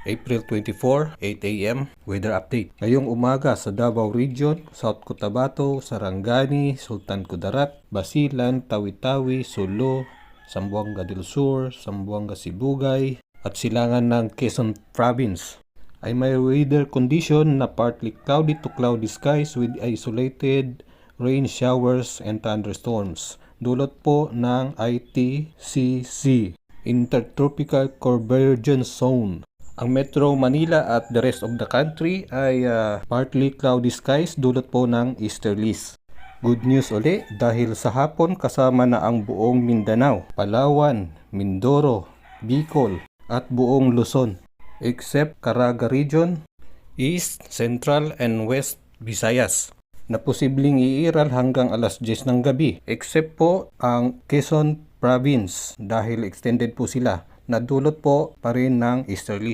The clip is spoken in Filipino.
April 24, 8 a.m. Weather update. Ngayong umaga sa Davao Region, South Cotabato, Sarangani, Sultan Kudarat, Basilan, Tawi-Tawi, Sulu, Zamboanga del Sur, Zamboanga Sibugay, at silangan ng Quezon Province ay may weather condition na partly cloudy to cloudy skies with isolated rain showers and thunderstorms. Dulot po ng ITCZ, Intertropical Convergence Zone. Ang Metro Manila at the rest of the country ay partly cloudy skies dulot po ng easterlies. Good news uli dahil sa hapon kasama na ang buong Mindanao, Palawan, Mindoro, Bicol at buong Luzon except Caraga Region, East, Central and West Visayas na posibleng iiral hanggang alas 10 ng gabi except po ang Quezon Province dahil extended po sila na dulot po pa rin ng easterlies.